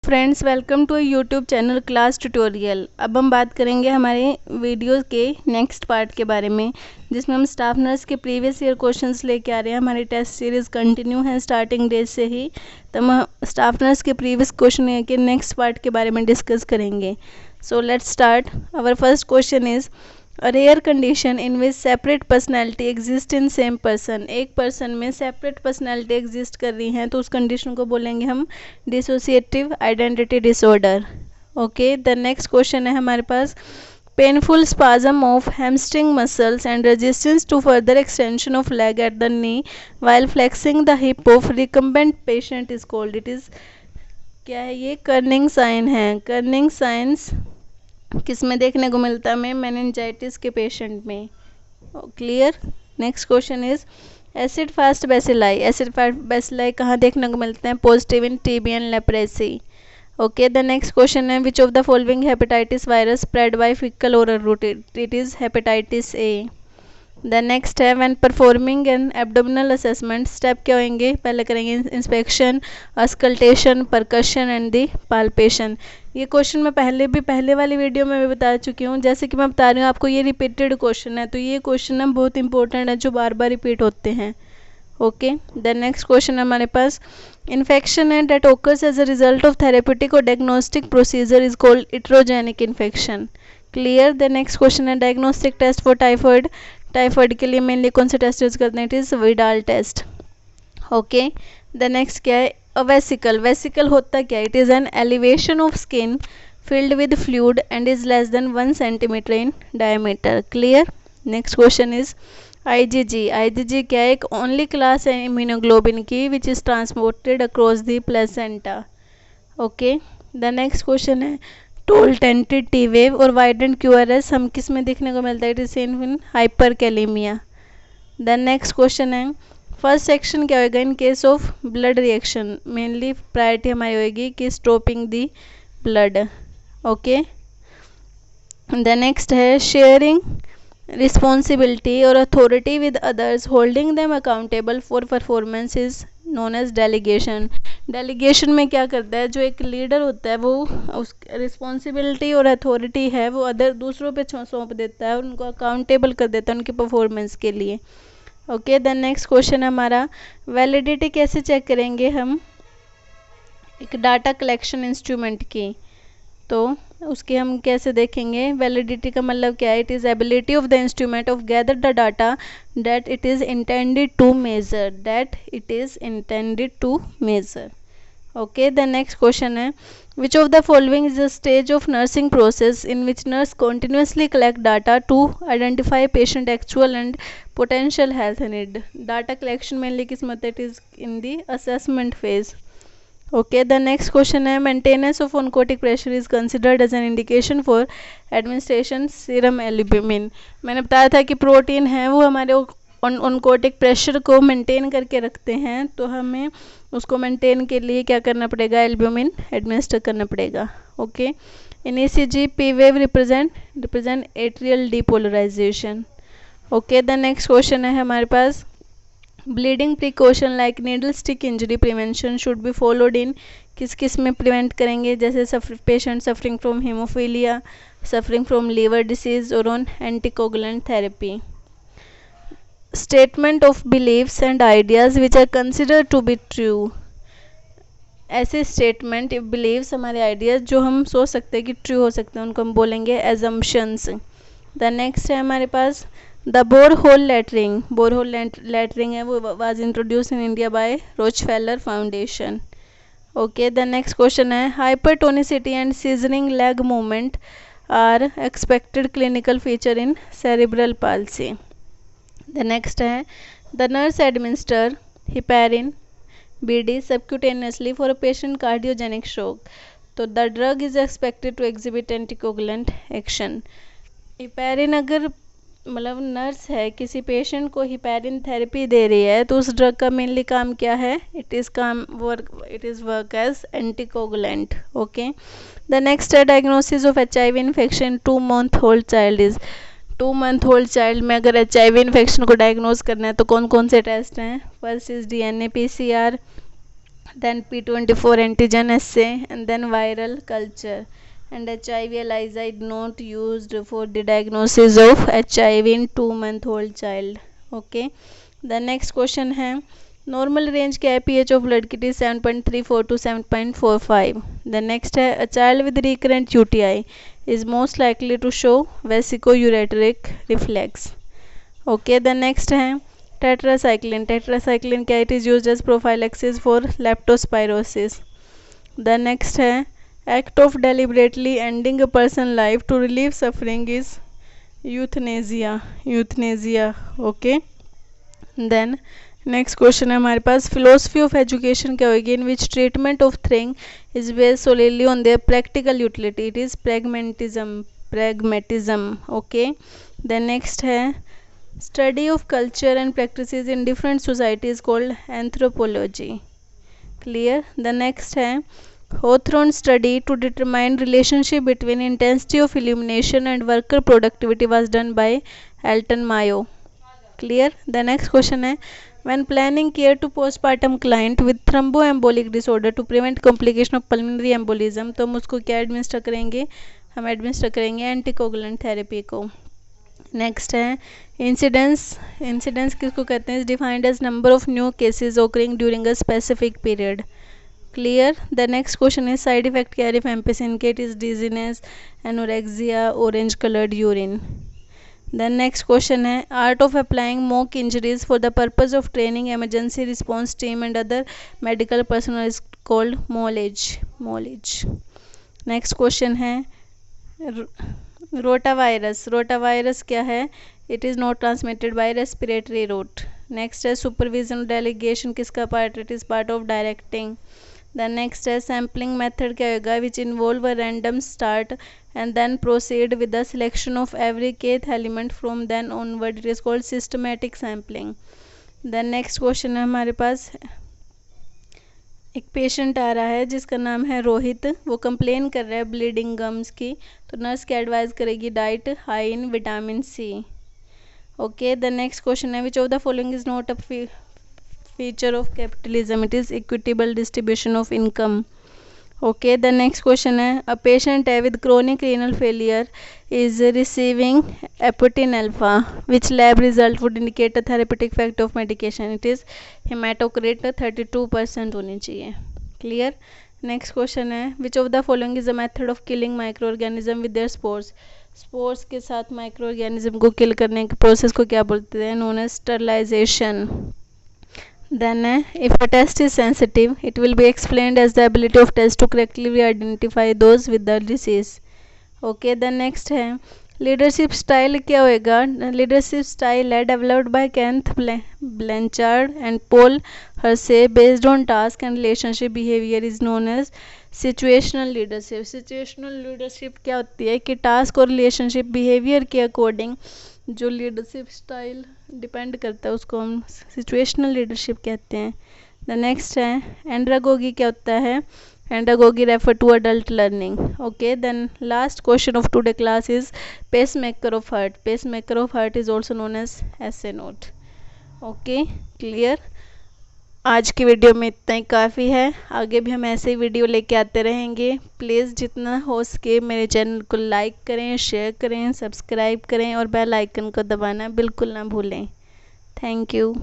Friends, welcome to YouTube channel class tutorial. अब हम बात करेंगे हमारे वीडियो के नेक्स्ट पार्ट के बारे में, जिसमें हम स्टाफ नर्स के प्रीवियस ईयर क्वेश्चंस लेके आ रहे हैं। हमारी टेस्ट सीरीज़ कंटिन्यू है स्टार्टिंग डेज से ही, तो हम स्टाफ नर्स के प्रीवियस क्वेश्चन के नेक्स्ट पार्ट के बारे में डिस्कस करेंगे। So let's start. Our first question is a rare condition in which separate personality exist in same person. एक पर्सन में सेपरेट पर्सनैलिटी एग्जिस्ट कर रही हैं तो उस कंडीशन को बोलेंगे हम dissociative identity disorder. Okay, the next question है हमारे पास painful spasm of hamstring muscles and resistance to further extension of leg at the knee while flexing the hip of recumbent patient is called. It is क्या है ये? Kernig sign है। Kernig signs किस में देखने को मिलता है? हमें मेनिंजाइटिस के पेशेंट में। Clear. Next question is acid fast bacilli. Acid fast bacilli कहाँ देखने को मिलते हैं? Positive in TB and leprosy. Okay, the next question है which of the following hepatitis virus spread by faecal oral route. It is hepatitis A. The next है when performing an abdominal assessment step क्या होंगे? पहले करेंगे inspection, auscultation, percussion and the palpation. ये question मैं पहले वाली वीडियो में भी बता चुकी हूँ। जैसे कि मैं बता रही हूँ आपको, ये रिपीटेड क्वेश्चन है, तो ये क्वेश्चन ना बहुत इंपॉर्टेंट है जो बार बार रिपीट होते हैं। ओके, द नेक्स्ट क्वेश्चन है हमारे पास इन्फेक्शन है that occurs as a result of therapeutic और diagnostic procedure is called iatrogenic infection. Clear. The next question है diagnostic test for typhoid. Typhoid के लिए मेनली कौन से टेस्ट यूज करते हैं? It is Widal test. Okay, the next क्या है? A vesicle. वेसिकल होता क्या? It is an elevation of skin filled with fluid and is less than 1 centimeter in diameter. Clear. Next question is IgG. IgG क्या है? एक only class है immunoglobulin की which is transported across the placenta. Okay. The next question है tall tented T wave और widened QRS हम किस में देखने को मिलता है? It is in hyperkalemia. The next question है फर्स्ट सेक्शन क्या होगा in case of blood reaction? Mainly priority हमारी होगी कि stopping the blood. Okay, the next है शेयरिंग रिस्पॉन्सिबिलिटी और authority with others holding them accountable for performance is known as delegation. Delegation में क्या करता है? जो एक लीडर होता है वो उस रिस्पॉन्सिबिलिटी और अथॉरिटी है वो दूसरों पे सौंप देता है, उनको अकाउंटेबल कर देता है उनकी परफॉर्मेंस के लिए। ओके, द नेक्स्ट क्वेश्चन हमारा वैलिडिटी कैसे चेक करेंगे हम? एक डाटा कलेक्शन इंस्ट्रूमेंट की, तो उसके हम कैसे देखेंगे? वैलिडिटी का मतलब क्या है? It is ability of the instrument of gather the data that it is intended to measure. That it is intended to measure. Okay, the next question है which of the following is a stage of nursing process in which nurse continuously collect data to identify patient actual and potential health need. Data collection mainly किस में? It is in the assessment phase. Okay, the next question है maintenance of oncotic pressure is considered as an indication for administration serum albumin. मैंने बताया था कि protein है वो हमारे ऑनकोटिक प्रेशर को मेंटेन करके रखते हैं, तो हमें उसको मेंटेन के लिए क्या करना पड़ेगा? एल्ब्यूमिन एडमिनिस्टर करना पड़ेगा। Okay, in ECG P wave represent atrial depolarisation. Okay, the next question है हमारे पास bleeding precaution like needle stick injury prevention should be followed in किस किस में प्रिवेंट करेंगे? जैसे patient suffering from haemophilia, suffering from liver disease और on anticoagulant therapy. Statement of beliefs and ideas which are considered to be true. ऐसे statement beliefs हमारे ideas जो हम सोच सकते हैं कि ट्रू हो सकते हैं उनको हम बोलेंगे एजम्पशंस। द नेक्स्ट है हमारे पास the borehole latrine. Borehole latrine है वो was introduce in India by Rockefeller foundation. Okay, the next question है hypertonicity and scissoring leg movement are expected clinical feature in cerebral palsy. The next है the nurse administer heparin BD subcutaneously for a patient cardiogenic shock, तो the drug is expected to exhibit anticoagulant action. Heparin अगर मतलब nurse है किसी patient को heparin therapy दे रही है तो उस ड्रग का मेनली काम क्या है? It is work as anticoagulant. Okay, the next है diagnosis of HIV infection 2 month old child is. 2 month old child में अगर HIV इन्फेक्शन को डायग्नोज करना है तो कौन कौन से टेस्ट हैं? First is DNA PCR, then P24 antigen assay, and then viral culture. And HIV ELISA is not used for the diagnosis of HIV in 2-month-old child. Okay, the next question है normal range क्या है pH of blood kit 7.34 to 7.45. The next है a child with recurrent UTI is most likely to show vesicoureteric reflex. Okay, the next है tetracycline क्या it is used as prophylaxis for leptospirosis. The next है act of deliberately ending a person's life to relieve suffering is euthanasia. Okay, then next question है हमारे पास philosophy of education क्या होगी in which treatment of thing is based solely on their practical utility it is pragmatism. Okay, then next है study of culture and practices in different societies called anthropology. Clear. The next है Hawthorne study to determine relationship between intensity of illumination and worker productivity was done by Elton Mayo. Clear. The next question है when planning care to postpartum client with thromboembolic disorder to prevent complication of pulmonary embolism तो हम उसको क्या administer करेंगे, हम administer करेंगे anticoagulant therapy को. Next है इंसिडेंस किसको कहते हैं, is defined as number of new cases occurring during a specific period. Clear. The next question है साइड इफेक्ट क्या है रिफेम्पिसिन के, it is dizziness, anorexia, orange coloured urine. Then next question है art of applying mock injuries for the purpose of training emergency response team and other medical personnel is called mollage. Next question है rotavirus क्या है, it is not transmitted by respiratory route. Next है supervision delegation किसका part, it is part of directing. The next है sampling method क्या होगा, which involve a random start and then proceed with the selection of every kth element from then onward, it is called systematic sampling. The next question है हमारे पास एक patient आ रहा है जिसका नाम है रोहित, वो कंप्लेन कर रहा है ब्लीडिंग गम्स की, तो नर्स क्या एडवाइस करेगी, diet high in vitamin C. Okay, the next question है which of the following is not a feature of capitalism, it is equitable distribution of income. Okay, the next question है a patient with chronic renal failure is receiving apatin alpha, which lab result would indicate a therapeutic effect of medication, it is hematocrit 32% होनी चाहिए. Clear. Next question है which of the following is a method of killing microorganism with their spores के साथ microorganism को kill करने के process को क्या बोलते हैं, known as sterilization. Then if a test is sensitive, it will be explained as the ability of test to correctly identify those with the disease. Okay, the next है leadership style क्या होएगा, leadership style है developed by Kenneth Blanchard and Paul Hersey based on task and relationship behavior is known as situational leadership. situational leadership क्या होती है कि task और relationship behaviour के अकॉर्डिंग जो लीडरशिप स्टाइल डिपेंड करता है उसको हम सिचुएशनल लीडरशिप कहते हैं. द नेक्स्ट है एंड्रागोगी क्या होता है, andragogy refer to adult learning. Okay, then last question of today class is pacemaker of heart is also known as SA node. Okay, clear. आज की वीडियो में इतना ही काफ़ी है, आगे भी हम ऐसे ही वीडियो लेके आते रहेंगे. प्लीज़ जितना हो सके मेरे चैनल को लाइक करें, शेयर करें, सब्सक्राइब करें और बेल आइकन को दबाना बिल्कुल ना भूलें. Thank you.